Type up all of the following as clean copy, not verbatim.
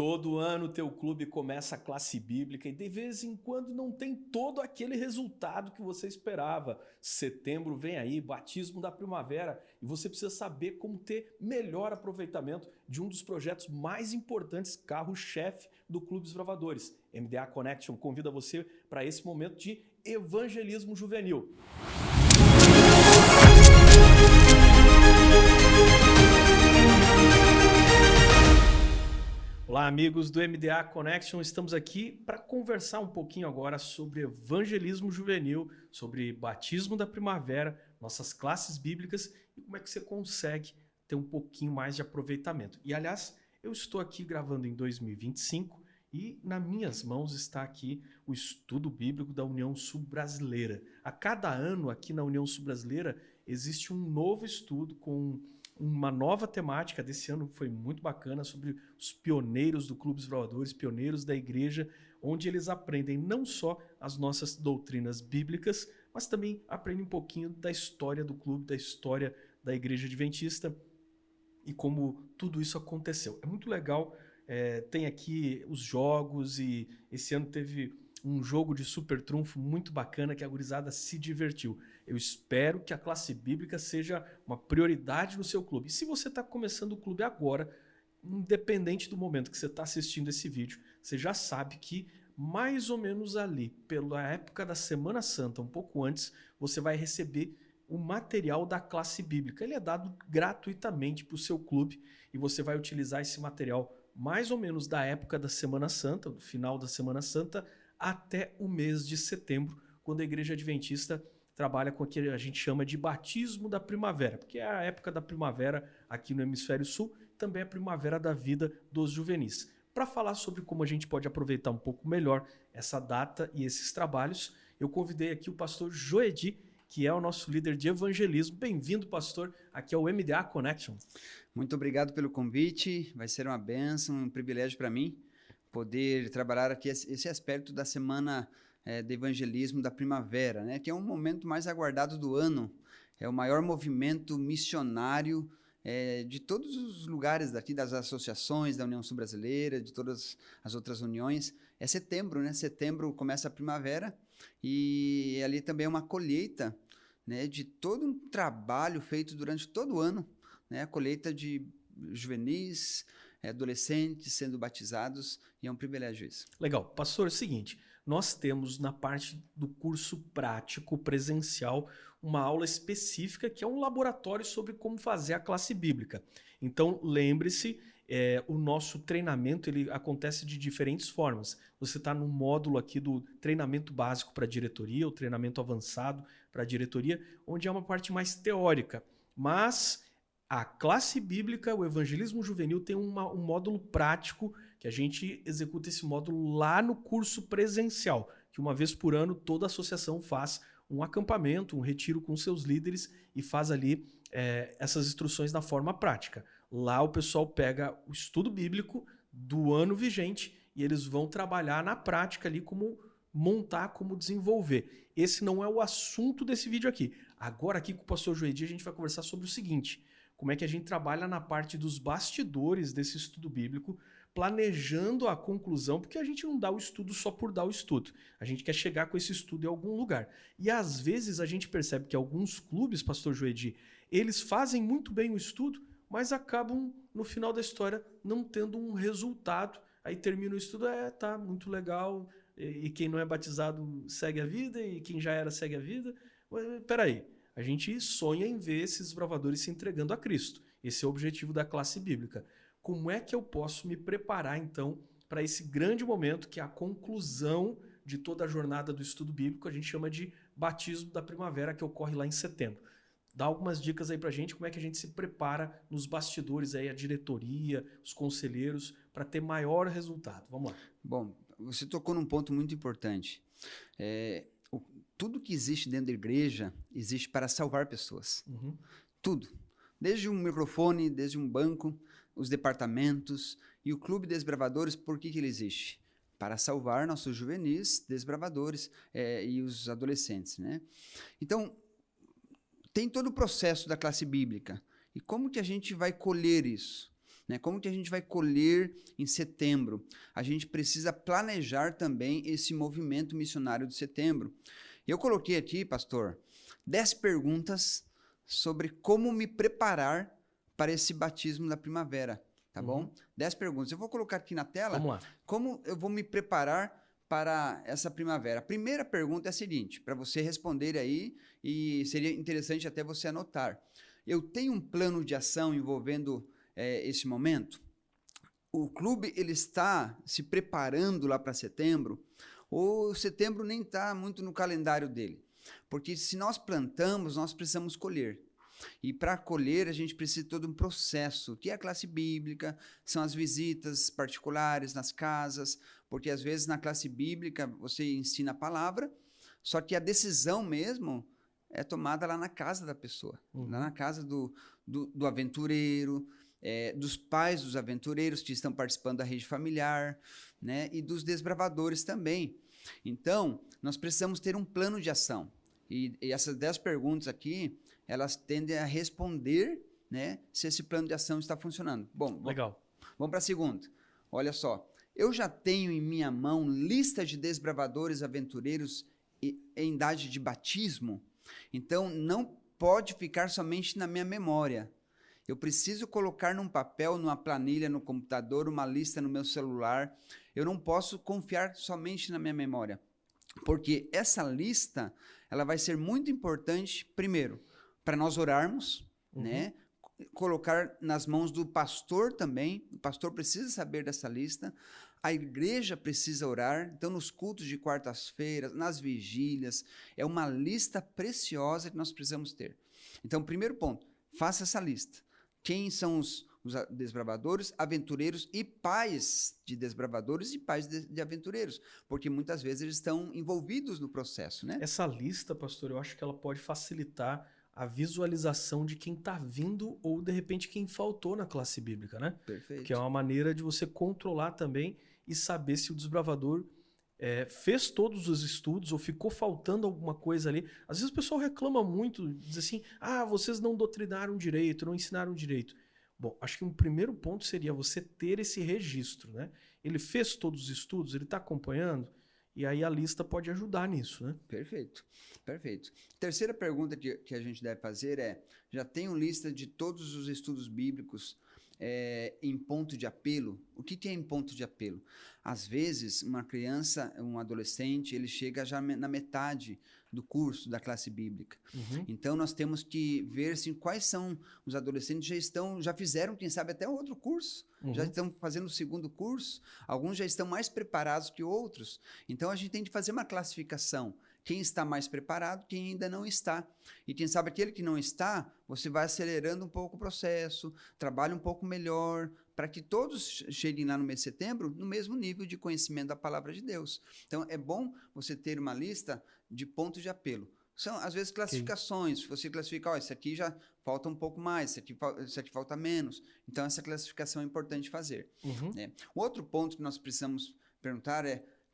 Todo ano teu clube começa a classe bíblica e de vez em quando não tem todo aquele resultado que você esperava. Setembro vem aí, batismo da primavera, e você precisa saber como ter melhor aproveitamento de um dos projetos mais importantes, carro-chefe do Clube dos Bravadores. MDA Connection convida você para esse momento de evangelismo juvenil. Olá, amigos do MDA Connection, estamos aqui para conversar um pouquinho agora sobre evangelismo juvenil, sobre batismo da primavera, nossas classes bíblicas e como é que você consegue ter um pouquinho mais de aproveitamento. E, aliás, eu estou aqui gravando em 2025 e nas minhas mãos está aqui o estudo bíblico da União Sul-Brasileira. A cada ano aqui na União Sul-Brasileira existe um novo estudo com uma nova temática. Desse ano foi muito bacana, sobre os pioneiros do Clube dos Bravadores, pioneiros da igreja, onde eles aprendem não só as nossas doutrinas bíblicas, mas também aprendem um pouquinho da história do clube, da história da igreja adventista e como tudo isso aconteceu. É muito legal, tem aqui os jogos e esse ano teve um jogo de super trunfo muito bacana que a gurizada se divertiu. Eu espero que a classe bíblica seja uma prioridade no seu clube. E se você está começando o clube agora, independente do momento que você está assistindo esse vídeo, você já sabe que mais ou menos ali, pela época da Semana Santa, um pouco antes, você vai receber o material da classe bíblica. Ele é dado gratuitamente para o seu clube e você vai utilizar esse material mais ou menos da época da Semana Santa, do final da Semana Santa, até o mês de setembro, quando a igreja adventista trabalha com o que a gente chama de batismo da primavera, porque é a época da primavera aqui no hemisfério sul, também é a primavera da vida dos juvenis. Para falar sobre como a gente pode aproveitar um pouco melhor essa data e esses trabalhos, eu convidei aqui o pastor Joedi, que é o nosso líder de evangelismo. Bem-vindo, pastor, aqui ao MDA Connection. Muito obrigado pelo convite, vai ser uma bênção, um privilégio para mim poder trabalhar aqui esse aspecto da semana de evangelismo da primavera, né? Que é um momento mais aguardado do ano, é o maior movimento missionário de todos os lugares daqui, das associações da União Sul-Brasileira, de todas as outras uniões. É setembro, né? Setembro começa a primavera e ali também é uma colheita, né, de todo um trabalho feito durante todo o ano, né? A colheita de juvenis, adolescentes sendo batizados, e é um privilégio isso. Legal. Pastor, é o seguinte, nós temos na parte do curso prático presencial uma aula específica que é um laboratório sobre como fazer a classe bíblica. Então, lembre-se, o nosso treinamento ele acontece de diferentes formas. Você está no módulo aqui do treinamento básico para a diretoria, o treinamento avançado para a diretoria, onde é uma parte mais teórica, mas a classe bíblica, o evangelismo juvenil, tem um módulo prático que a gente executa esse módulo lá no curso presencial, que uma vez por ano toda a associação faz um acampamento, um retiro com seus líderes e faz ali essas instruções na forma prática. Lá o pessoal pega o estudo bíblico do ano vigente e eles vão trabalhar na prática ali como montar, como desenvolver. Esse não é o assunto desse vídeo aqui. Agora aqui com o pastor Joedi a gente vai conversar sobre o seguinte: como é que a gente trabalha na parte dos bastidores desse estudo bíblico, planejando a conclusão, porque a gente não dá o estudo só por dar o estudo. A gente quer chegar com esse estudo em algum lugar. E às vezes a gente percebe que alguns clubes, pastor Joedi, eles fazem muito bem o estudo, mas acabam, no final da história, não tendo um resultado. Aí termina o estudo, tá, muito legal, e quem não é batizado segue a vida, e quem já era segue a vida. Mas, peraí. A gente sonha em ver esses bravadores se entregando a Cristo. Esse é o objetivo da classe bíblica. Como é que eu posso me preparar, então, para esse grande momento, que é a conclusão de toda a jornada do estudo bíblico, a gente chama de batismo da primavera, que ocorre lá em setembro. Dá algumas dicas aí para a gente, como é que a gente se prepara nos bastidores, aí, a diretoria, os conselheiros, para ter maior resultado. Vamos lá. Bom, você tocou num ponto muito importante. Tudo que existe dentro da igreja existe para salvar pessoas. Uhum. Tudo. Desde um microfone, desde um banco, os departamentos e o Clube Desbravadores, por que ele existe? Para salvar nossos juvenis desbravadores e os adolescentes, né? Então, tem todo o processo da classe bíblica. E como que a gente vai colher isso? né? Como que a gente vai colher em setembro? A gente precisa planejar também esse movimento missionário de setembro. Eu coloquei aqui, pastor, 10 perguntas sobre como me preparar para esse batismo da primavera, tá bom? 10 perguntas. Eu vou colocar aqui na tela. Vamos lá. Como eu vou me preparar para essa primavera? A primeira pergunta é a seguinte, para você responder aí, e seria interessante até você anotar. Eu tenho um plano de ação envolvendo esse momento? O clube ele está se preparando lá para setembro, ou setembro nem está muito no calendário dele? Porque se nós plantamos, nós precisamos colher. E para colher, a gente precisa de todo um processo, que é a classe bíblica, são as visitas particulares nas casas, porque às vezes na classe bíblica você ensina a palavra, só que a decisão mesmo é tomada lá na casa da pessoa, lá na casa do aventureiro, dos pais dos aventureiros que estão participando da rede familiar, né, e dos desbravadores também. Então, nós precisamos ter um plano de ação. E essas 10 perguntas aqui, elas tendem a responder, né, se esse plano de ação está funcionando. Bom, legal. Vamos para a segunda. Olha só, eu já tenho em minha mão lista de desbravadores aventureiros em idade de batismo, então não pode ficar somente na minha memória. Eu preciso colocar num papel, numa planilha, no computador, uma lista no meu celular. Eu não posso confiar somente na minha memória, porque essa lista ela vai ser muito importante, primeiro, para nós orarmos, né? Colocar nas mãos do pastor também. O pastor precisa saber dessa lista. A igreja precisa orar. Então, nos cultos de quartas-feiras, nas vigílias, é uma lista preciosa que nós precisamos ter. Então, primeiro ponto, faça essa lista. Quem são os desbravadores, aventureiros e pais de desbravadores e pais de aventureiros? Porque muitas vezes eles estão envolvidos no processo, né? Essa lista, pastor, eu acho que ela pode facilitar a visualização de quem está vindo ou, de repente, quem faltou na classe bíblica, né? Perfeito. Que é uma maneira de você controlar também e saber se o desbravador fez todos os estudos ou ficou faltando alguma coisa ali. Às vezes o pessoal reclama muito, diz assim, vocês não doutrinaram direito, não ensinaram direito. Bom, acho que um primeiro ponto seria você ter esse registro, né? Ele fez todos os estudos, ele está acompanhando, e aí a lista pode ajudar nisso, né? Perfeito, perfeito. Terceira pergunta que a gente deve fazer já tenho lista de todos os estudos bíblicos em ponto de apelo? O que é em ponto de apelo? Às vezes, uma criança, um adolescente, ele chega já na metade do curso da classe bíblica. Então, nós temos que ver assim, quais são os adolescentes que já fizeram, quem sabe, até outro curso, já estão fazendo o segundo curso, alguns já estão mais preparados que outros. Então, a gente tem que fazer uma classificação. Quem está mais preparado, quem ainda não está. E quem sabe aquele que não está, você vai acelerando um pouco o processo, trabalha um pouco melhor, para que todos cheguem lá no mês de setembro no mesmo nível de conhecimento da palavra de Deus. Então, é bom você ter uma lista de pontos de apelo. São, às vezes, classificações. Okay. Você classifica, esse aqui já falta um pouco mais, esse aqui falta menos. Então, essa classificação é importante fazer. Né? Outro ponto que nós precisamos perguntar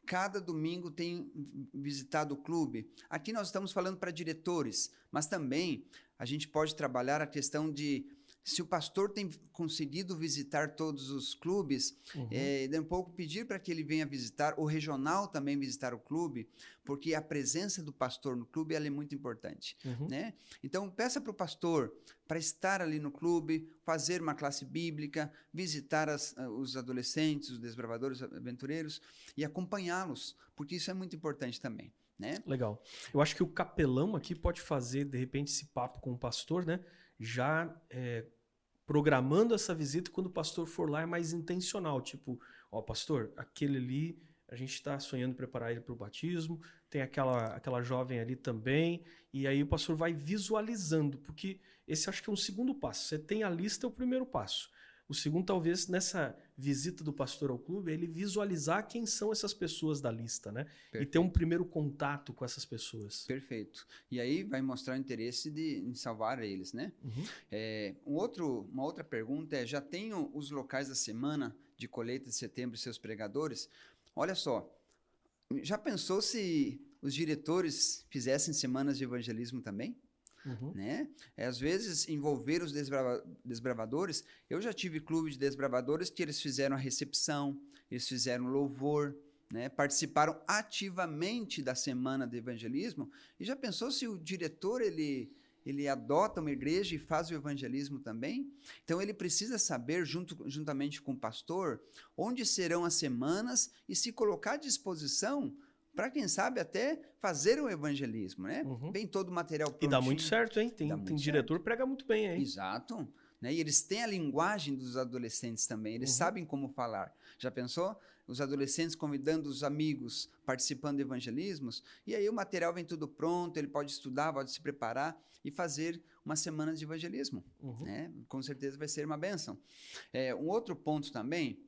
cada domingo tem visitado o clube? Aqui nós estamos falando para diretores, mas também a gente pode trabalhar a questão de se o pastor tem conseguido visitar todos os clubes, um pouco pedir para que ele venha visitar, o regional também visitar o clube, porque a presença do pastor no clube ela é muito importante. Né? Então, peça para o pastor para estar ali no clube, fazer uma classe bíblica, visitar os adolescentes, os desbravadores, aventureiros e acompanhá-los, porque isso é muito importante também. Né? Legal. Eu acho que o capelão aqui pode fazer, de repente, esse papo com o pastor, né? Já programando essa visita, quando o pastor for lá, é mais intencional. Tipo, pastor, aquele ali, a gente está sonhando em preparar ele para o batismo, tem aquela jovem ali também, e aí o pastor vai visualizando, porque esse acho que é um segundo passo. Você tem a lista, é o primeiro passo. O segundo, talvez, nessa visita do pastor ao clube, é ele visualizar quem são essas pessoas da lista, né? Perfeito. E ter um primeiro contato com essas pessoas. Perfeito. E aí vai mostrar o interesse em salvar eles, né? Uma outra pergunta já tenho os locais da semana de colheita de setembro e seus pregadores? Olha só, já pensou se os diretores fizessem semanas de evangelismo também? né? Às vezes, envolver os desbravadores, eu já tive clube de desbravadores que eles fizeram a recepção, eles fizeram louvor, né? Participaram ativamente da semana de evangelismo. E já pensou se o diretor, ele adota uma igreja e faz o evangelismo também? Então, ele precisa saber, juntamente com o pastor, onde serão as semanas e se colocar à disposição para, quem sabe, até fazer o evangelismo, né? Vem todo o material prontinho. E dá muito certo, hein? Tem diretor que prega muito bem, hein? Exato. Né? E eles têm a linguagem dos adolescentes também, eles sabem como falar. Já pensou? Os adolescentes convidando os amigos, participando de evangelismos, e aí o material vem tudo pronto, ele pode estudar, pode se preparar e fazer uma semana de evangelismo. Né? Com certeza vai ser uma bênção. Um outro ponto também,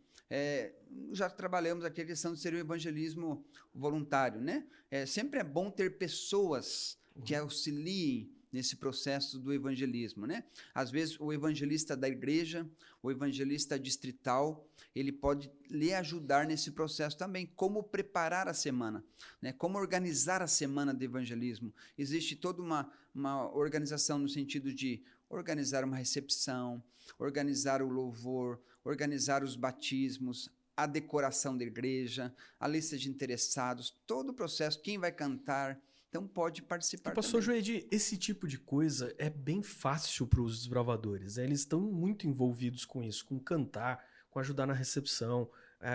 já trabalhamos aqui a questão de ser o evangelismo voluntário, né? Sempre é bom ter pessoas que auxiliem nesse processo do evangelismo, né? Às vezes o evangelista da igreja, o evangelista distrital, ele pode lhe ajudar nesse processo também, como preparar a semana, né? Como organizar a semana de evangelismo. Existe toda uma organização no sentido de organizar uma recepção, organizar o louvor, organizar os batismos, a decoração da igreja, a lista de interessados, todo o processo, quem vai cantar. Então pode participar. Pastor Joedi, esse tipo de coisa é bem fácil para os desbravadores. Eles estão muito envolvidos com isso, com cantar, com ajudar na recepção.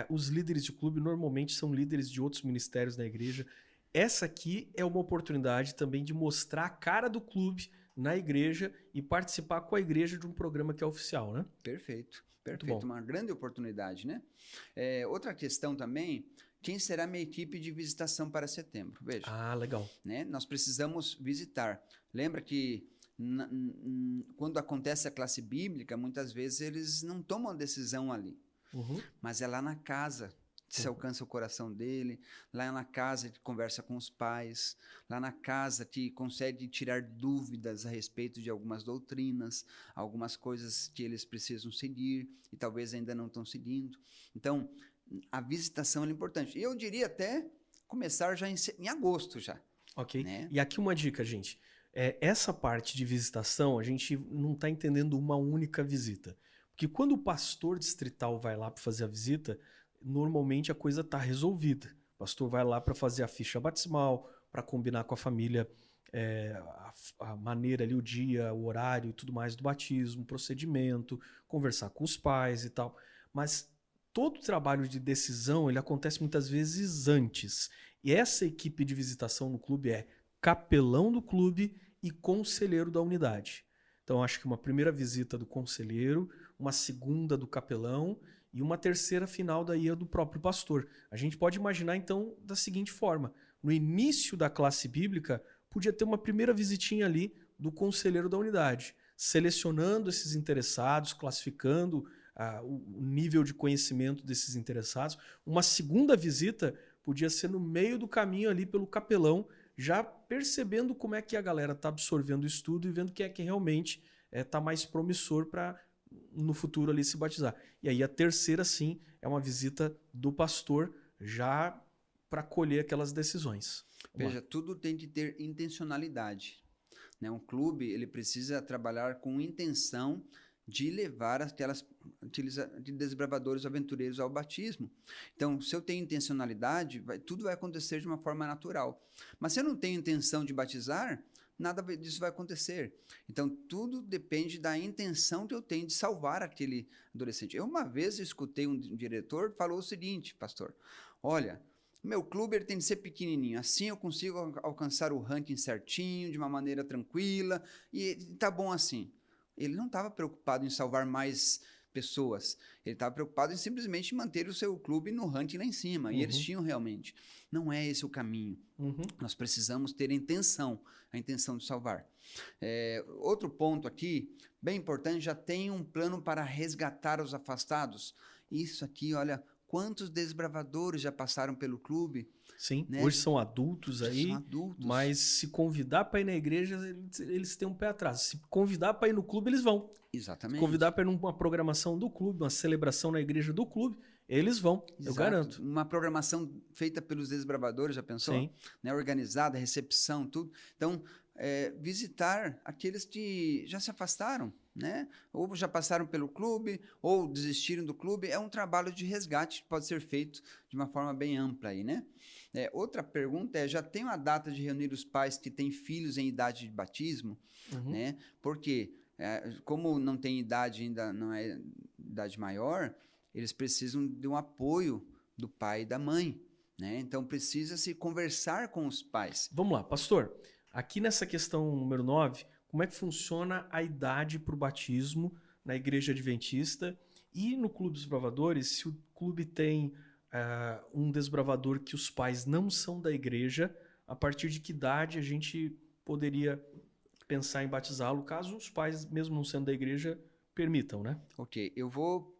Os líderes de clube normalmente são líderes de outros ministérios na igreja. Essa aqui é uma oportunidade também de mostrar a cara do clube na igreja e participar com a igreja de um programa que é oficial, né? Perfeito. Uma grande oportunidade, né? Outra questão também... Quem será minha equipe de visitação para setembro? Veja. Ah, legal. Né? Nós precisamos visitar. Lembra que quando acontece a classe bíblica, muitas vezes eles não tomam decisão ali. Mas é lá na casa que se alcança o coração dele, lá na casa que conversa com os pais, lá na casa que consegue tirar dúvidas a respeito de algumas doutrinas, algumas coisas que eles precisam seguir e talvez ainda não estão seguindo. Então, a visitação é importante. Eu diria até começar já em agosto já. Ok. Né? E aqui uma dica, gente. Essa parte de visitação, a gente não está entendendo uma única visita. Porque quando o pastor distrital vai lá para fazer a visita, normalmente a coisa está resolvida. O pastor vai lá para fazer a ficha batismal, para combinar com a família a maneira ali, o dia, o horário e tudo mais do batismo, o procedimento, conversar com os pais e tal. Mas todo o trabalho de decisão, ele acontece muitas vezes antes. E essa equipe de visitação no clube é capelão do clube e conselheiro da unidade. Então, acho que uma primeira visita do conselheiro, uma segunda do capelão e uma terceira final daí do próprio pastor. A gente pode imaginar, então, da seguinte forma. No início da classe bíblica, podia ter uma primeira visitinha ali do conselheiro da unidade, selecionando esses interessados, classificando o nível de conhecimento desses interessados. Uma segunda visita podia ser no meio do caminho ali pelo capelão, já percebendo como é que a galera está absorvendo o estudo e vendo quem é que realmente está mais promissor para no futuro ali se batizar. E aí a terceira, sim, é uma visita do pastor já para colher aquelas decisões. Veja, tudo tem que ter intencionalidade. Né? Um clube ele precisa trabalhar com intenção de levar aqueles desbravadores aventureiros ao batismo. Então, se eu tenho intencionalidade, tudo vai acontecer de uma forma natural. Mas se eu não tenho intenção de batizar, nada disso vai acontecer. Então, tudo depende da intenção que eu tenho de salvar aquele adolescente. Eu uma vez escutei um diretor falou o seguinte, pastor, olha, meu clube ele tem que ser pequenininho, assim eu consigo alcançar o ranking certinho, de uma maneira tranquila, e tá bom assim. Ele não estava preocupado em salvar mais pessoas. Ele estava preocupado em simplesmente manter o seu clube no ranking lá em cima. E eles tinham realmente. Não é esse o caminho. Nós precisamos ter a intenção de salvar. Outro ponto aqui, bem importante, já tem um plano para resgatar os afastados. Isso aqui, olha, quantos desbravadores já passaram pelo clube. Sim, né? Hoje são adultos aí, são adultos. Mas se convidar para ir na igreja, eles têm um pé atrás. Se convidar para ir no clube, eles vão. Exatamente. Se convidar para ir numa programação do clube, uma celebração na igreja do clube, Eles vão, eu Exato. garanto. Uma programação feita pelos desbravadores, já pensou? Sim. Né? Organizada, recepção, tudo. Então, visitar aqueles que já se afastaram, né? Ou já passaram pelo clube, ou desistiram do clube. É um trabalho de resgate que pode ser feito de uma forma bem ampla aí, né? Outra pergunta já tem uma data de reunir os pais que têm filhos em idade de batismo, né? Porque, como não tem idade ainda, não é idade maior, eles precisam de um apoio do pai e da mãe, né? Então, precisa-se conversar com os pais. Vamos lá, pastor. Aqui nessa questão número 9, como é que funciona a idade para o batismo na igreja adventista e no Clube dos Desbravadores, se o clube tem um desbravador que os pais não são da igreja, a partir de que idade a gente poderia pensar em batizá-lo, caso os pais, mesmo não sendo da igreja, permitam, né? Ok, eu vou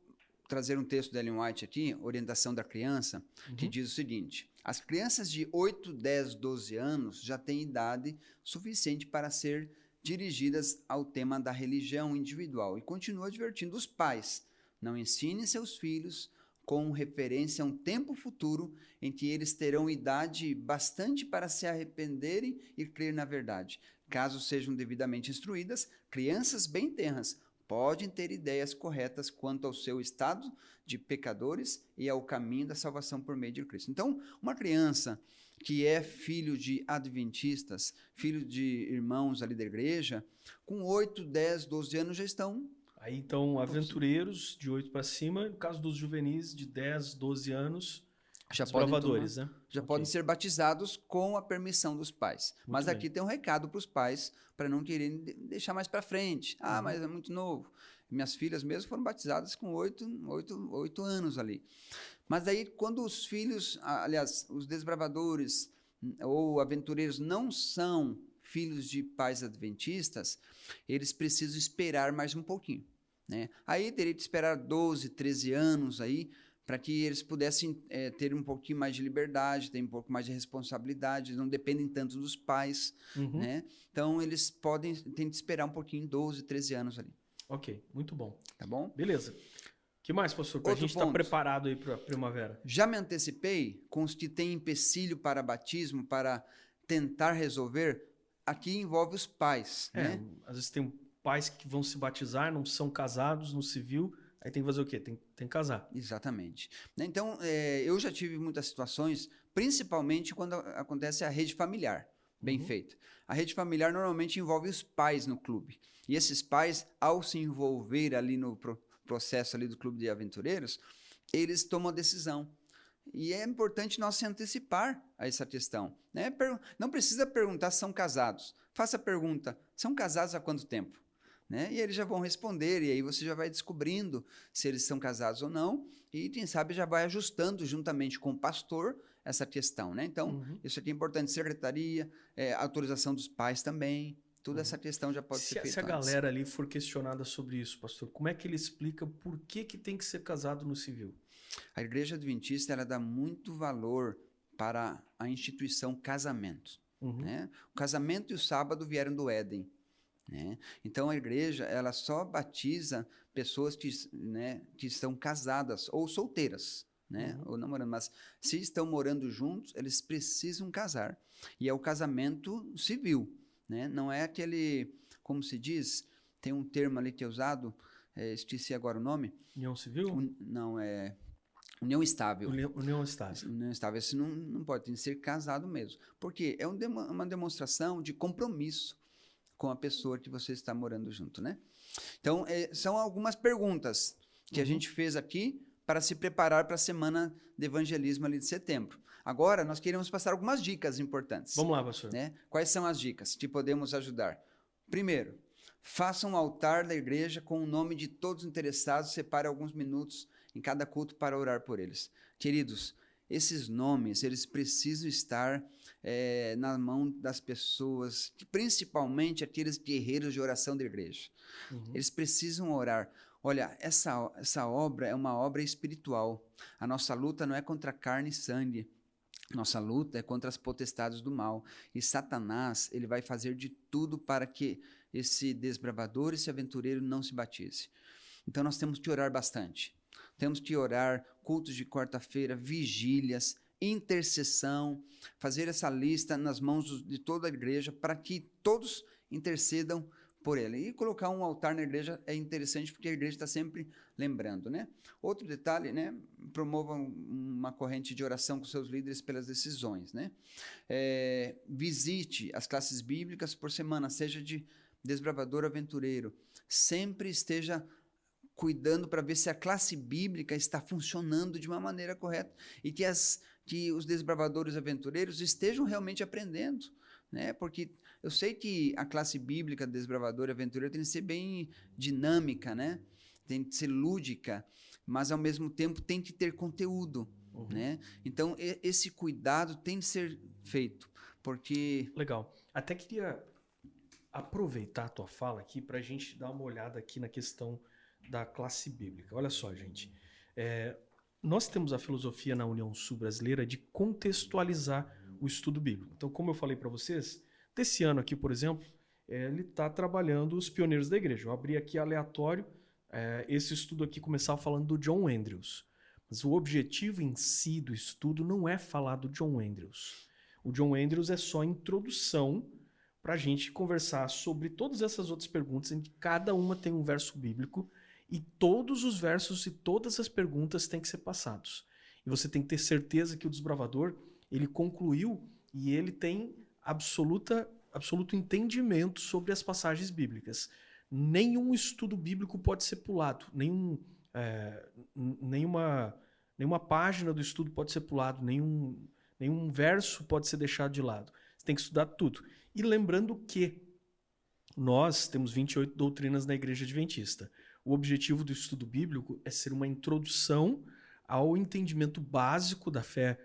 trazer um texto da Ellen White aqui, Orientação da Criança, que diz o seguinte: as crianças de 8, 10, 12 anos já têm idade suficiente para ser dirigidas ao tema da religião individual, e continua advertindo os pais: não ensine seus filhos com referência a um tempo futuro em que eles terão idade bastante para se arrependerem e crer na verdade. Caso sejam devidamente instruídas, crianças bem tenras podem ter ideias corretas quanto ao seu estado de pecadores e ao caminho da salvação por meio de Cristo. Então, uma criança que é filho de adventistas, filho de irmãos ali da igreja, com 8, 10, 12 anos já estão... Aí, então, aventureiros de 8 para cima, no caso dos juvenis de 10, 12 anos, desbravadores, né? Já podem ser batizados com a permissão dos pais. Mas aqui tem um recado para os pais, para não quererem deixar mais para frente. Ah, mas é muito novo. Minhas filhas mesmo foram batizadas com 8 anos ali. Mas daí, quando os filhos, aliás, os desbravadores ou aventureiros não são filhos de pais adventistas, eles precisam esperar mais um pouquinho, né? Aí teria que esperar 12, 13 anos aí, para que eles pudessem ter um pouquinho mais de liberdade, ter um pouco mais de responsabilidade, não dependem tanto dos pais, né? Então, eles têm que esperar um pouquinho, 12, 13 anos ali. Ok, muito bom. Tá bom? Beleza. O que mais, pastor? Para a gente estar preparado aí para a primavera. Já me antecipei com os que têm empecilho para batismo, para tentar resolver. Aqui envolve os pais, né? Às vezes tem pais que vão se batizar, não são casados no civil, aí tem que fazer o quê? Tem que casar. Exatamente. Então, eu já tive muitas situações, principalmente quando acontece a rede familiar, bem feita. A rede familiar normalmente envolve os pais no clube. E esses pais, ao se envolver ali no processo ali do clube de aventureiros, eles tomam a decisão. E é importante nós se antecipar a essa questão, né? Não precisa perguntar se são casados. Faça a pergunta: são casados há quanto tempo? Né? E eles já vão responder, e aí você já vai descobrindo se eles são casados ou não, e quem sabe já vai ajustando juntamente com o pastor essa questão, né? Então, isso aqui é importante: secretaria, autorização dos pais também, toda essa questão já pode ser feita. Se a galera ali for questionada sobre isso, pastor, como é que ele explica por que tem que ser casado no civil? A Igreja Adventista, ela dá muito valor para a instituição casamento, né? O casamento e o sábado vieram do Éden, né? Então, a igreja, ela só batiza pessoas que estão casadas ou solteiras, né? Ou namorando, mas se estão morando juntos, eles precisam casar. E é o casamento civil, né? Não é aquele, como se diz, tem um termo ali que é usado, esqueci agora o nome. União civil? Não, é... União estável. União estável. União estável. Isso não pode, tem que ser casado mesmo. Porque é uma demonstração de compromisso com a pessoa que você está morando junto, né? Então, são algumas perguntas que a gente fez aqui para se preparar para a semana de evangelismo ali de setembro. Agora, nós queremos passar algumas dicas importantes. Vamos lá, pastor. Né? Quais são as dicas que podemos ajudar? Primeiro, faça um altar da igreja com o nome de todos os interessados, separe alguns minutos em cada culto para orar por eles. Queridos, esses nomes, eles precisam estar na mão das pessoas, principalmente aqueles guerreiros de oração da igreja. Eles precisam orar. Olha, essa obra é uma obra espiritual. A nossa luta não é contra carne e sangue. Nossa luta é contra as potestades do mal. E Satanás, ele vai fazer de tudo para que esse desbravador, esse aventureiro não se batize. Então, nós temos que orar bastante. temos que orar, cultos de quarta-feira, vigílias, intercessão, fazer essa lista nas mãos de toda a igreja para que todos intercedam por ele. E colocar um altar na igreja é interessante porque a igreja está sempre lembrando, né? Outro detalhe, né? Promova uma corrente de oração com seus líderes pelas decisões, né? Visite as classes bíblicas por semana, seja de desbravador, aventureiro. Sempre esteja cuidando para ver se a classe bíblica está funcionando de uma maneira correta e que os desbravadores aventureiros estejam realmente aprendendo, né? Porque eu sei que a classe bíblica, desbravador e aventureiro tem que ser bem dinâmica, né? Tem que ser lúdica, mas ao mesmo tempo tem que ter conteúdo, né? Então esse cuidado tem que ser feito, porque... Legal. Até queria aproveitar a tua fala aqui para a gente dar uma olhada aqui na questão da classe bíblica. Olha só, gente. Nós temos a filosofia na União Sul Brasileira de contextualizar o estudo bíblico. Então, como eu falei para vocês, desse ano aqui, por exemplo, ele está trabalhando os pioneiros da igreja. Eu abri aqui aleatório, esse estudo aqui começava falando do John Andrews. Mas o objetivo em si do estudo não é falar do John Andrews. O John Andrews é só a introdução para a gente conversar sobre todas essas outras perguntas, em que cada uma tem um verso bíblico e todos os versos e todas as perguntas têm que ser passados. E você tem que ter certeza que o desbravador, ele concluiu e ele tem absoluto entendimento sobre as passagens bíblicas. Nenhum estudo bíblico pode ser pulado, nenhuma página do estudo pode ser pulado, nenhum verso pode ser deixado de lado. Você tem que estudar tudo. E lembrando que nós temos 28 doutrinas na Igreja Adventista. O objetivo do estudo bíblico é ser uma introdução ao entendimento básico da fé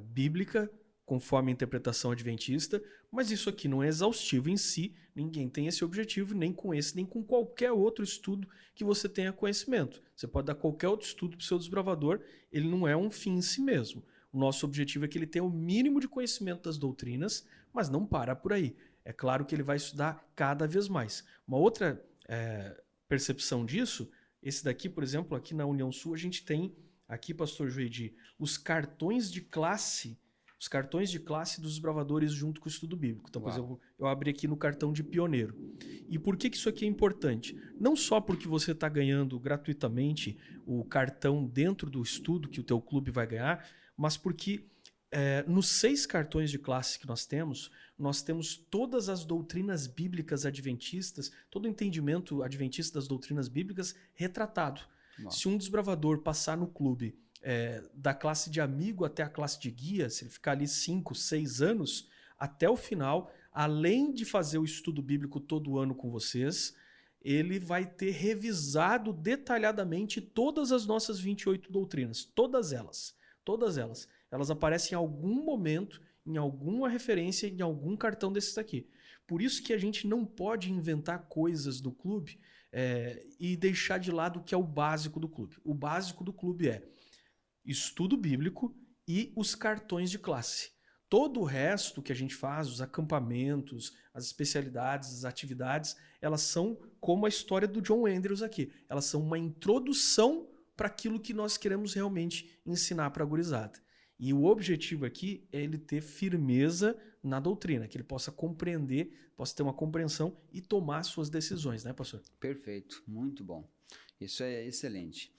bíblica, conforme a interpretação adventista, mas isso aqui não é exaustivo em si, ninguém tem esse objetivo, nem com esse, nem com qualquer outro estudo que você tenha conhecimento. Você pode dar qualquer outro estudo para o seu desbravador, ele não é um fim em si mesmo. O nosso objetivo é que ele tenha o mínimo de conhecimento das doutrinas, mas não para por aí. É claro que ele vai estudar cada vez mais. Uma outra percepção disso, esse daqui, por exemplo, aqui na União Sul, a gente tem, aqui, pastor Joedi, os cartões de classe dos desbravadores junto com o estudo bíblico. Então, por exemplo, eu abri aqui no cartão de pioneiro. E por que isso aqui é importante? Não só porque você está ganhando gratuitamente o cartão dentro do estudo que o teu clube vai ganhar, mas porque nos 6 cartões de classe que nós temos todas as doutrinas bíblicas adventistas, todo o entendimento adventista das doutrinas bíblicas retratado. Nossa. Se um desbravador passar no clube da classe de amigo até a classe de guia, se ele ficar ali 5, 6 anos, até o final, além de fazer o estudo bíblico todo ano com vocês, ele vai ter revisado detalhadamente todas as nossas 28 doutrinas, todas elas. Elas aparecem em algum momento, em alguma referência, em algum cartão desses aqui. Por isso que a gente não pode inventar coisas do clube e deixar de lado o que é o básico do clube. O básico do clube é estudo bíblico e os cartões de classe. Todo o resto que a gente faz, os acampamentos, as especialidades, as atividades, elas são como a história do John Andrews aqui. Elas são uma introdução para aquilo que nós queremos realmente ensinar para a gurizada. E o objetivo aqui é ele ter firmeza na doutrina, que ele possa compreender, possa ter uma compreensão e tomar suas decisões, né, pastor? Perfeito, muito bom. Isso é excelente.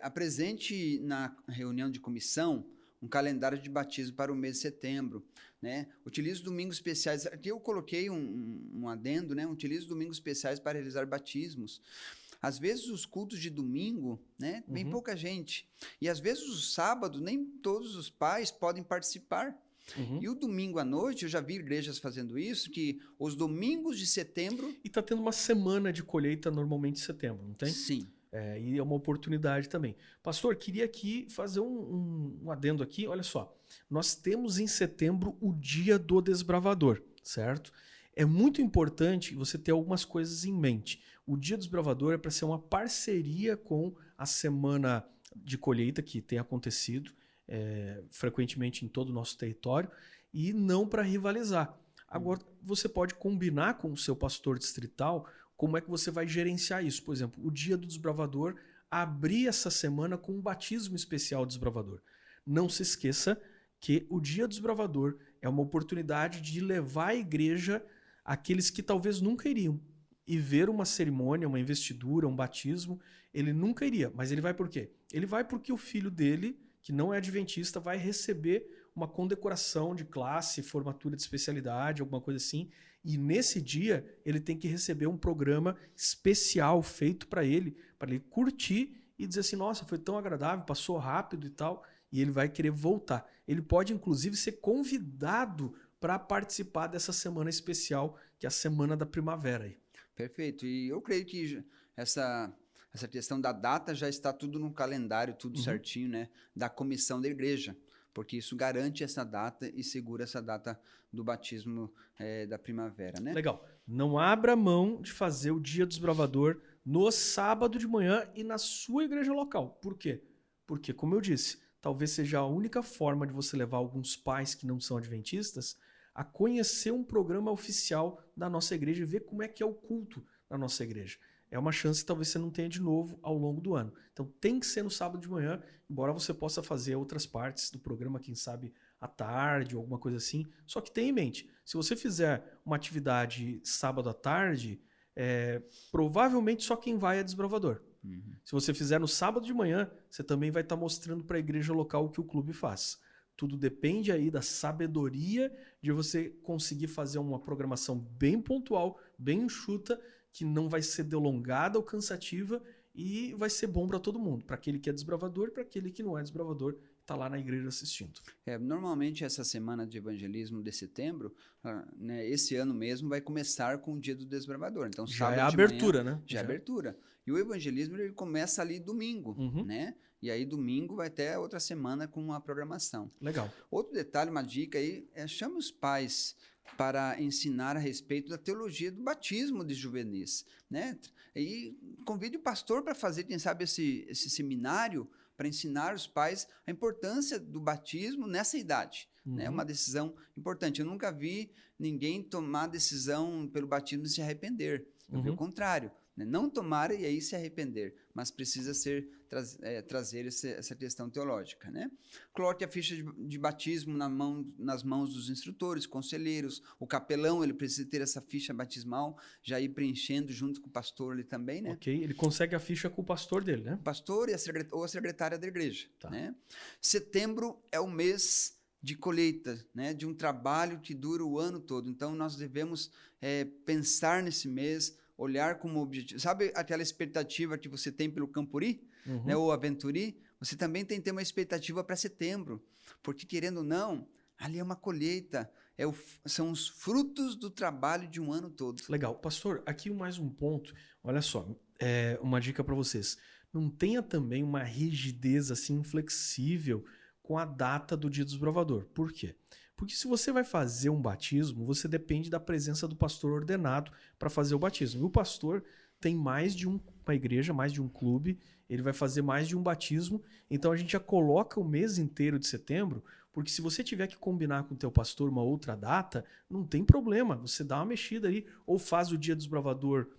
Apresente na reunião de comissão um calendário de batismo para o mês de setembro, né? Utilize domingos especiais. Aqui eu coloquei um adendo, né? Utilize domingos especiais para realizar batismos. Às vezes os cultos de domingo, né, vem pouca gente. E às vezes os sábados, nem todos os pais podem participar. E o domingo à noite, eu já vi igrejas fazendo isso, que os domingos de setembro... E está tendo uma semana de colheita normalmente em setembro, não tem? Sim. E é uma oportunidade também. Pastor, queria aqui fazer um adendo aqui. Olha só, nós temos em setembro o Dia do Desbravador, certo? É muito importante você ter algumas coisas em mente. O Dia do Desbravador é para ser uma parceria com a semana de colheita que tem acontecido frequentemente em todo o nosso território e não para rivalizar. Agora, você pode combinar com o seu pastor distrital como é que você vai gerenciar isso. Por exemplo, o Dia do Desbravador, abrir essa semana com um batismo especial do desbravador. Não se esqueça que o Dia do Desbravador é uma oportunidade de levar à igreja aqueles que talvez nunca iriam e ver uma cerimônia, uma investidura, um batismo. Ele nunca iria, mas ele vai por quê? Ele vai porque o filho dele, que não é adventista, vai receber uma condecoração de classe, formatura de especialidade, alguma coisa assim. E nesse dia ele tem que receber um programa especial feito para ele curtir e dizer assim, nossa, foi tão agradável, passou rápido e tal, e ele vai querer voltar. Ele pode, inclusive, ser convidado para participar dessa semana especial, que é a Semana da Primavera. Aí. Perfeito. E eu creio que essa questão da data já está tudo no calendário, tudo certinho, né? Da comissão da igreja. Porque isso garante essa data e segura essa data do batismo da primavera, né? Legal. Não abra mão de fazer o Dia do Desbravador no sábado de manhã e na sua igreja local. Por quê? Porque, como eu disse, talvez seja a única forma de você levar alguns pais que não são adventistas a conhecer um programa oficial da nossa igreja e ver como é que é o culto na nossa igreja. É uma chance que talvez você não tenha de novo ao longo do ano. Então tem que ser no sábado de manhã, embora você possa fazer outras partes do programa, quem sabe à tarde ou alguma coisa assim. Só que tenha em mente, se você fizer uma atividade sábado à tarde, provavelmente só quem vai é desbravador. Se você fizer no sábado de manhã, você também vai estar mostrando para a igreja local o que o clube faz. Tudo depende aí da sabedoria de você conseguir fazer uma programação bem pontual, bem enxuta, que não vai ser delongada ou cansativa e vai ser bom para todo mundo, para aquele que é desbravador e para aquele que não é desbravador, está lá na igreja assistindo. Normalmente essa semana de evangelismo de setembro, né, esse ano mesmo vai começar com o Dia do Desbravador. Então, já é a abertura, manhã, né? Já é abertura. E o evangelismo ele começa ali domingo, né? E aí domingo vai até outra semana com uma programação. Legal. Outro detalhe, uma dica aí, chame os pais para ensinar a respeito da teologia do batismo de juvenis, né? E convide o pastor para fazer, quem sabe, esse seminário para ensinar os pais a importância do batismo nessa idade. É uma decisão importante. Eu nunca vi ninguém tomar decisão pelo batismo e se arrepender. Eu vi o contrário. Não tomar e aí se arrepender, mas precisa trazer essa questão teológica, né? Coloque a ficha de batismo nas mãos dos instrutores, conselheiros, o capelão, ele precisa ter essa ficha batismal, já ir preenchendo junto com o pastor ali também, né? Ok, ele consegue a ficha com o pastor dele, né? O pastor ou a secretária da igreja, né? Setembro é o mês de colheita, né? De um trabalho que dura o ano todo, então nós devemos pensar nesse mês, olhar como objetivo. Sabe aquela expectativa que você tem pelo Campuri, né, ou Aventuri? Você também tem que ter uma expectativa para setembro, porque querendo ou não, ali é uma colheita, são os frutos do trabalho de um ano todo. Legal. Pastor, aqui mais um ponto. Olha só, uma dica para vocês. Não tenha também uma rigidez assim inflexível com a data do Dia do Desbravador. Por quê? Porque se você vai fazer um batismo, você depende da presença do pastor ordenado para fazer o batismo. E o pastor tem mais de uma igreja, mais de um clube, ele vai fazer mais de um batismo. Então a gente já coloca o mês inteiro de setembro, porque se você tiver que combinar com o teu pastor uma outra data, não tem problema. Você dá uma mexida aí, ou faz o Dia do Desbravador,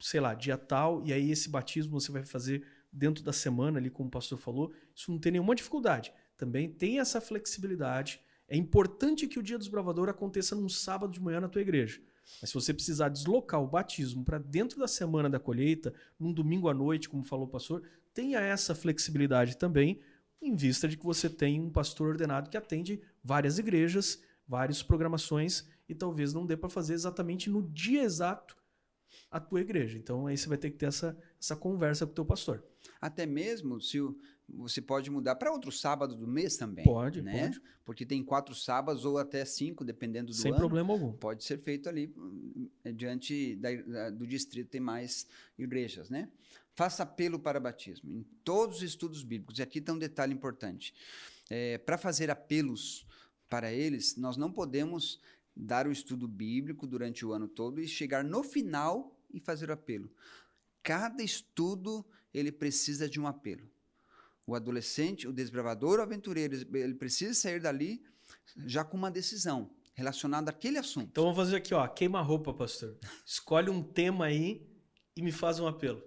sei lá, dia tal, e aí esse batismo você vai fazer dentro da semana ali, como o pastor falou. Isso não tem nenhuma dificuldade. Também tem essa flexibilidade. É importante que o Dia do Desbravador aconteça num sábado de manhã na tua igreja. Mas se você precisar deslocar o batismo para dentro da semana da colheita, num domingo à noite, como falou o pastor, tenha essa flexibilidade também, em vista de que você tem um pastor ordenado que atende várias igrejas, várias programações, e talvez não dê para fazer exatamente no dia exato a tua igreja. Então aí você vai ter que ter essa conversa com o teu pastor. Até mesmo se você pode mudar para outro sábado do mês também. Pode, né? pode. Porque tem 4 sábados ou até 5, dependendo do Sem ano. problema algum. Pode ser feito ali diante do distrito, tem mais igrejas, né? Faça apelo para batismo em todos os estudos bíblicos. E aqui tem um detalhe importante. Para fazer apelos para eles, nós não podemos dar o estudo bíblico durante o ano todo e chegar no final e fazer o apelo. Cada estudo, ele precisa de um apelo. O adolescente, o desbravador, o aventureiro, ele precisa sair dali já com uma decisão relacionada àquele assunto. Então vamos fazer aqui, ó, queima-roupa, pastor. Escolhe um tema aí e me faz um apelo.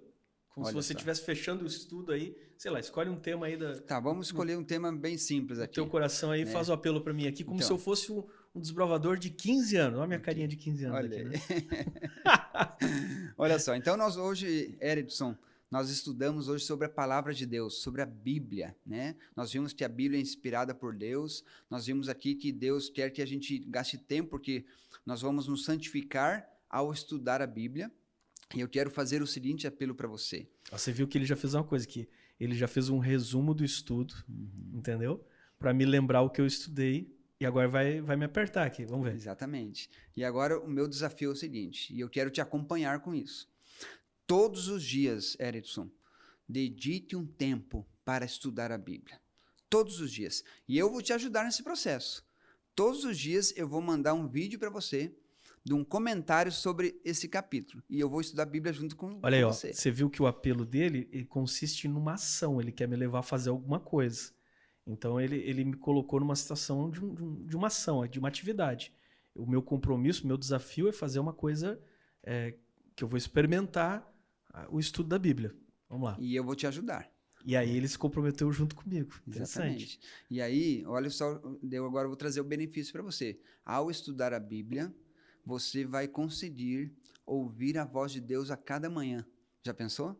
Como se você estivesse fechando o estudo aí. Sei lá, escolhe um tema aí Tá, vamos escolher um tema bem simples aqui. teu coração aí, faz o apelo para mim aqui, como se eu fosse um desbravador de 15 anos. Olha a minha carinha de 15 anos Olha aqui, né? Olha só, então nós hoje, Erickson, nós estudamos hoje sobre a palavra de Deus, sobre a Bíblia, né? Nós vimos que a Bíblia é inspirada por Deus, nós vimos aqui que Deus quer que a gente gaste tempo, porque nós vamos nos santificar ao estudar a Bíblia. E eu quero fazer o seguinte apelo para você. Você viu que ele já fez uma coisa aqui. Ele já fez um resumo do estudo, entendeu? Para me lembrar o que eu estudei. E agora vai me apertar aqui. Vamos ver. Exatamente. E agora o meu desafio é o seguinte, e eu quero te acompanhar com isso. Todos os dias, Erickson, dedique um tempo para estudar a Bíblia. Todos os dias. E eu vou te ajudar nesse processo. Todos os dias eu vou mandar um vídeo para você de um comentário sobre esse capítulo. E eu vou estudar a Bíblia junto com você. Olha aí, ó, você viu que o apelo dele ele consiste numa ação. Ele quer me levar a fazer alguma coisa. Então, ele me colocou numa situação de uma ação, de uma atividade. O meu compromisso, o meu desafio é fazer uma coisa que eu vou experimentar o estudo da Bíblia. Vamos lá. E eu vou te ajudar. E aí ele se comprometeu junto comigo. Exatamente. E aí, olha só, eu agora vou trazer o benefício para você. Ao estudar a Bíblia, você vai conseguir ouvir a voz de Deus a cada manhã. Já pensou?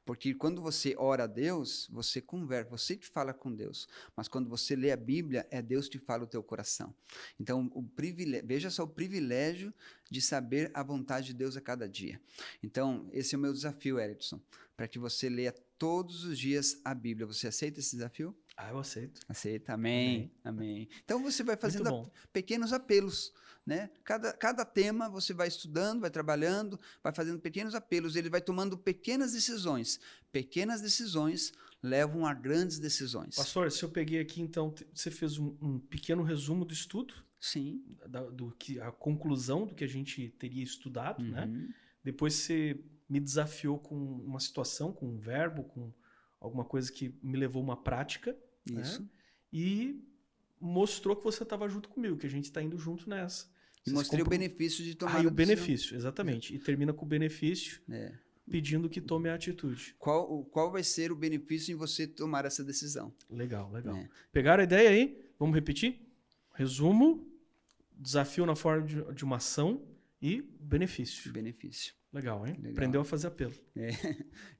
Porque quando você ora a Deus, você conversa, você que fala com Deus. Mas quando você lê a Bíblia, é Deus que fala o teu coração. Então, veja só o privilégio de saber a vontade de Deus a cada dia. Então, esse é o meu desafio, Erickson, para que você leia todos os dias a Bíblia. Você aceita esse desafio? Ah, eu aceito. Aceita, amém, amém. Então, você vai fazendo pequenos apelos. Né? Cada tema você vai estudando, vai trabalhando, vai fazendo pequenos apelos, ele vai tomando pequenas decisões. Pequenas decisões levam a grandes decisões. Pastor, se eu peguei aqui, então, você fez um pequeno resumo do estudo? Sim. A conclusão do que a gente teria estudado, né? Depois você me desafiou com uma situação, com um verbo, com alguma coisa que me levou a uma prática. Isso. Né? E mostrou que você estava junto comigo, que a gente está indo junto nessa. E mostrei o benefício de tomar a decisão. O benefício, exatamente. E termina com o benefício, pedindo que tome a atitude. Qual vai ser o benefício em você tomar essa decisão? Legal. Pegaram a ideia aí? Vamos repetir? Resumo, desafio na forma de uma ação e benefício. Legal, hein? Legal. Aprendeu a fazer apelo.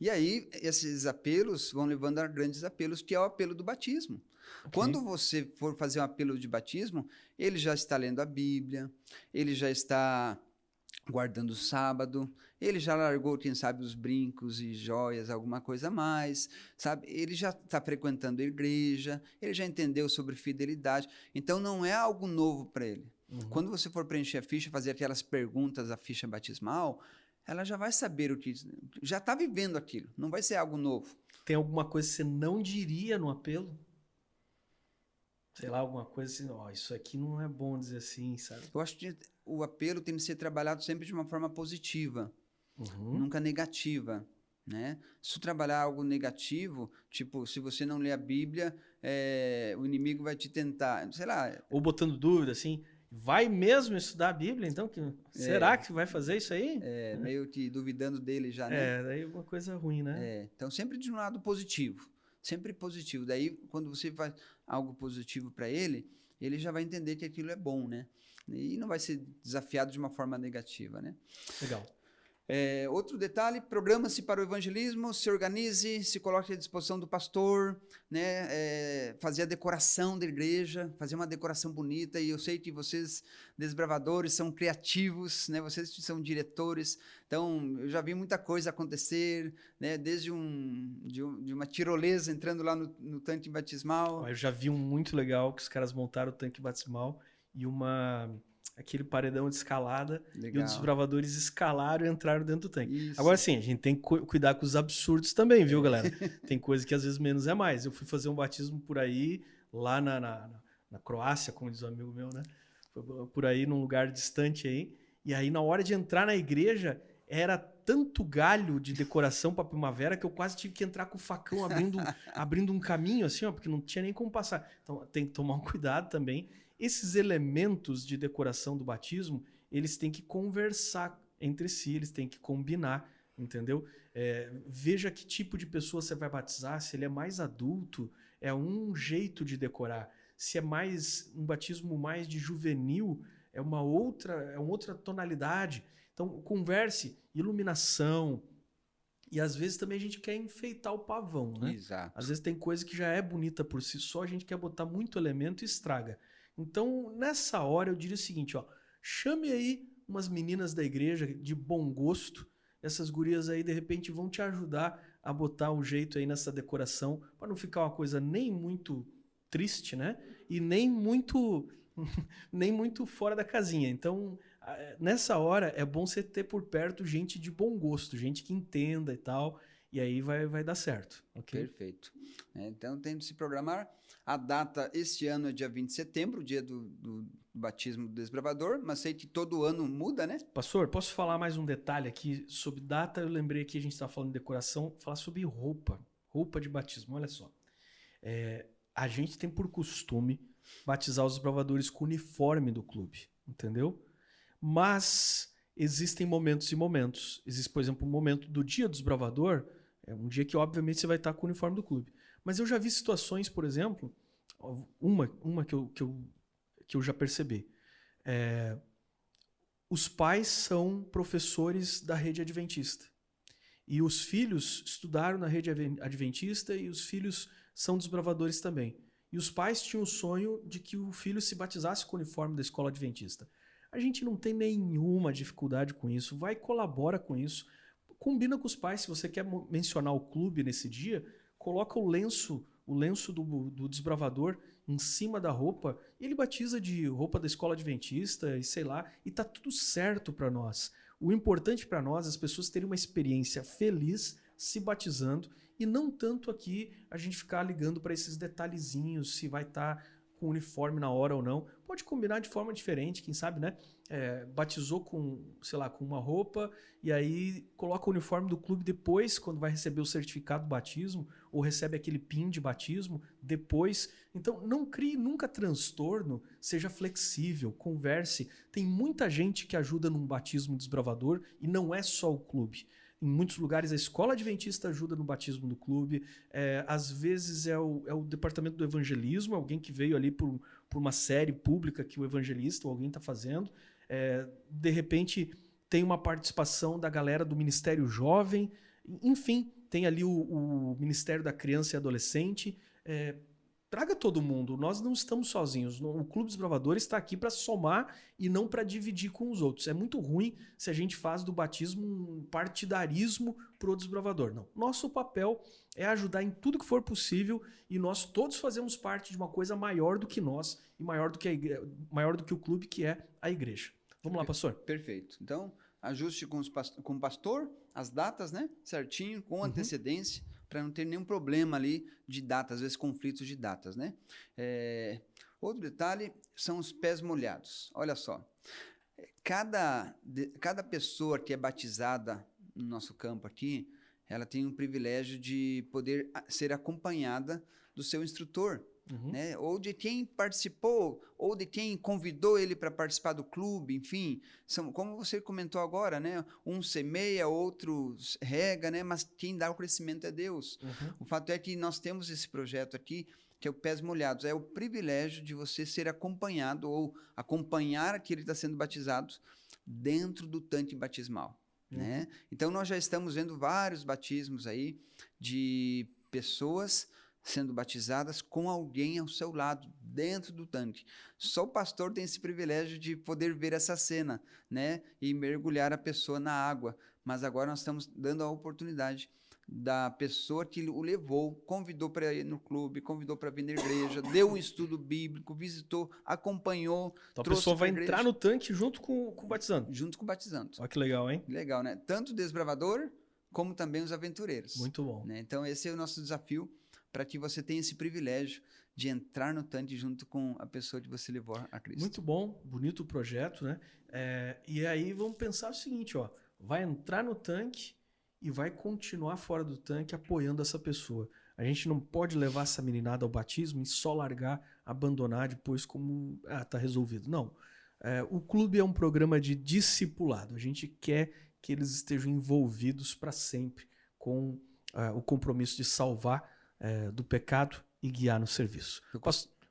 E aí, esses apelos vão levando a grandes apelos, que é o apelo do batismo. Okay. Quando você for fazer um apelo de batismo, ele já está lendo a Bíblia, ele já está guardando o sábado, ele já largou, quem sabe, os brincos e joias, alguma coisa a mais, sabe? Ele já está frequentando a igreja, ele já entendeu sobre fidelidade. Então, não é algo novo para ele. Quando você for preencher a ficha, fazer aquelas perguntas da ficha batismal, ela já vai saber o que... Já está vivendo aquilo, não vai ser algo novo. Tem alguma coisa que você não diria no apelo? Sei lá, alguma coisa assim, isso aqui não é bom dizer assim, sabe? Eu acho que o apelo tem que ser trabalhado sempre de uma forma positiva, nunca negativa, né? Se tu trabalhar algo negativo, tipo, se você não lê a Bíblia, o inimigo vai te tentar, sei lá... Ou botando dúvida, assim, vai mesmo estudar a Bíblia, então? Será que vai fazer isso aí? Meio que duvidando dele já, né? Daí é uma coisa ruim, né? Então, sempre de um lado positivo. Sempre positivo. Daí, quando você faz algo positivo para ele, ele já vai entender que aquilo é bom, né? E não vai ser desafiado de uma forma negativa, né? Legal. Outro detalhe, programa-se para o evangelismo, se organize, se coloque à disposição do pastor, né? Fazer a decoração da igreja, fazer uma decoração bonita. E eu sei que vocês, desbravadores, são criativos, né? Vocês são diretores. Então, eu já vi muita coisa acontecer, né? Desde de uma tirolesa entrando lá no tanque batismal. Eu já vi um muito legal que os caras montaram o tanque batismal e aquele paredão de escalada. Legal. E os desbravadores escalaram e entraram dentro do tanque. Isso. Agora sim, a gente tem que cuidar com os absurdos também, viu, galera? Tem coisa que às vezes menos é mais. Eu fui fazer um batismo por aí, lá na Croácia, como diz um amigo meu, né? Foi por aí, num lugar distante aí. E aí, na hora de entrar na igreja, era tanto galho de decoração para primavera que eu quase tive que entrar com o facão abrindo um caminho, assim, ó, porque não tinha nem como passar. Então, tem que tomar um cuidado também. Esses elementos de decoração do batismo, eles têm que conversar entre si, eles têm que combinar. entendeu? Veja que tipo de pessoa você vai batizar, se ele é mais adulto, é um jeito de decorar. Se é mais um batismo mais de juvenil, é uma outra tonalidade. Então, converse, iluminação. E às vezes também a gente quer enfeitar o pavão, né? Exato. Às vezes tem coisa que já é bonita por si só, a gente quer botar muito elemento e estraga. Então, nessa hora, eu diria o seguinte, ó, chame aí umas meninas da igreja de bom gosto. Essas gurias aí, de repente, vão te ajudar a botar um jeito aí nessa decoração, para não ficar uma coisa nem muito triste, né? E nem muito fora da casinha. Então, nessa hora, é bom você ter por perto gente de bom gosto, gente que entenda e tal, e aí vai dar certo. Okay? Perfeito. Então, tem de se programar. A data este ano é dia 20 de setembro, dia do batismo do desbravador, mas sei que todo ano muda, né? Pastor, posso falar mais um detalhe aqui sobre data? Eu lembrei que a gente estava falando de decoração, falar sobre roupa de batismo. Olha só, a gente tem por costume batizar os desbravadores com o uniforme do clube, entendeu? Mas existem momentos e momentos. Existe, por exemplo, o momento do dia do desbravador, é um dia que obviamente você vai estar com o uniforme do clube. Mas eu já vi situações, por exemplo, uma que eu já percebi. Os pais são professores da rede adventista. E os filhos estudaram na rede adventista e os filhos são desbravadores também. E os pais tinham o sonho de que o filho se batizasse com o uniforme da escola adventista. A gente não tem nenhuma dificuldade com isso. Vai, colabora com isso. Combina com os pais. Se você quer mencionar o clube nesse dia, coloca o lenço do desbravador em cima da roupa. E ele batiza de roupa da escola adventista e sei lá. E tá tudo certo para nós. O importante para nós é as pessoas terem uma experiência feliz se batizando e não tanto aqui a gente ficar ligando para esses detalhezinhos, se vai estar com uniforme na hora ou não. Pode combinar de forma diferente, quem sabe, né? Batizou com, sei lá, com uma roupa e aí coloca o uniforme do clube depois, quando vai receber o certificado do batismo, ou recebe aquele PIN de batismo depois. Então, não crie nunca transtorno, seja flexível, converse. Tem muita gente que ajuda num batismo desbravador e não é só o clube. Em muitos lugares a escola adventista ajuda no batismo do clube. Às vezes é o departamento do evangelismo, alguém que veio ali por uma série pública que o evangelista ou alguém está fazendo. De repente tem uma participação da galera do Ministério Jovem. Enfim, tem ali o Ministério da Criança e Adolescente. Traga todo mundo, nós não estamos sozinhos. O Clube dos Bravadores está aqui para somar e não para dividir com os outros. É muito ruim se a gente faz do batismo um partidarismo para o desbravador. Não. Nosso papel é ajudar em tudo que for possível e nós todos fazemos parte de uma coisa maior do que nós e maior do que o clube, que é a igreja. Vamos lá, pastor? Perfeito. Então, ajuste com o pastor as datas, né? Certinho, com antecedência, para não ter nenhum problema ali de datas, às vezes conflitos de datas, né? Outro detalhe são os pés molhados. Olha só, cada pessoa que é batizada no nosso campo aqui, ela tem um privilégio de poder ser acompanhada do seu instrutor, né? Ou de quem participou, ou de quem convidou ele para participar do clube, enfim. Como você comentou agora, né? Um semeia, outro rega, né? Mas quem dá o crescimento é Deus. O fato é que nós temos esse projeto aqui, que é o Pés Molhados. É o privilégio de você ser acompanhado ou acompanhar aquele que está sendo batizado dentro do tanque batismal, né? Então, nós já estamos vendo vários batismos aí de pessoas sendo batizadas com alguém ao seu lado, dentro do tanque. Só o pastor tem esse privilégio de poder ver essa cena, né? E mergulhar a pessoa na água. Mas agora nós estamos dando a oportunidade da pessoa que o levou, convidou para ir no clube, convidou para vir na igreja, deu um estudo bíblico, visitou, acompanhou. Então a pessoa vai entrar no tanque junto com o batizando. Junto com o batizando. Olha que legal, hein? Legal, né? Tanto o desbravador, como também os aventureiros. Muito bom. Né? Então esse é o nosso desafio, para que você tenha esse privilégio de entrar no tanque junto com a pessoa que você levou a Cristo. Muito bom, bonito o projeto, né? E aí vamos pensar o seguinte, ó, vai entrar no tanque e vai continuar fora do tanque apoiando essa pessoa. A gente não pode levar essa meninada ao batismo e só largar, abandonar depois como, tá resolvido. Não. O clube é um programa de discipulado. A gente quer que eles estejam envolvidos para sempre com o compromisso de salvar do pecado e guiar no serviço.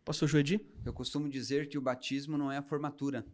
Pastor Joedi? Eu costumo dizer que o batismo não é a formatura.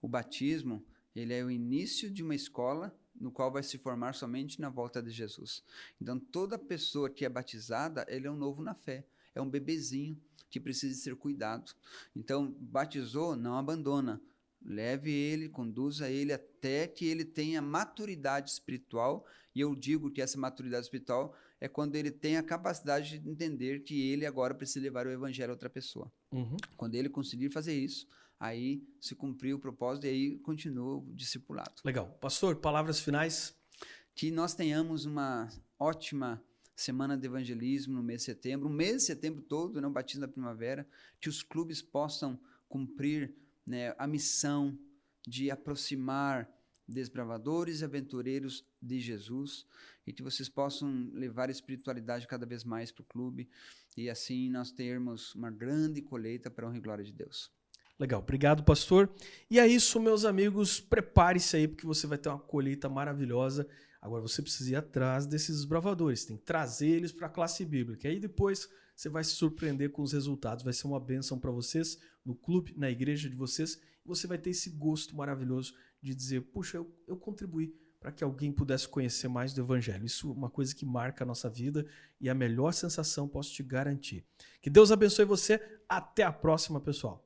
O batismo, ele é o início de uma escola no qual vai se formar somente na volta de Jesus. Então, toda pessoa que é batizada, ele é um novo na fé. É um bebezinho que precisa ser cuidado. Então, batizou, não abandona. Leve ele, conduza ele até que ele tenha maturidade espiritual. E eu digo que essa maturidade espiritual é quando ele tem a capacidade de entender que ele agora precisa levar o evangelho a outra pessoa. Uhum. Quando ele conseguir fazer isso, aí se cumpriu o propósito e aí continua o discipulado. Legal. Pastor, palavras finais? Que nós tenhamos uma ótima semana de evangelismo no mês de setembro, o mês de setembro todo, né, o batismo da primavera, que os clubes possam cumprir, né, a missão de aproximar desbravadores e aventureiros de Jesus, e que vocês possam levar a espiritualidade cada vez mais para o clube, e assim nós termos uma grande colheita para a honra e glória de Deus. Legal, obrigado, pastor. E é isso, meus amigos, prepare-se aí, porque você vai ter uma colheita maravilhosa. Agora você precisa ir atrás desses desbravadores, tem que trazer eles para a classe bíblica. Aí depois você vai se surpreender com os resultados, vai ser uma bênção para vocês, no clube, na igreja de vocês, e você vai ter esse gosto maravilhoso de dizer, puxa, eu contribuí para que alguém pudesse conhecer mais do Evangelho. Isso é uma coisa que marca a nossa vida e a melhor sensação posso te garantir. Que Deus abençoe você. Até a próxima, pessoal.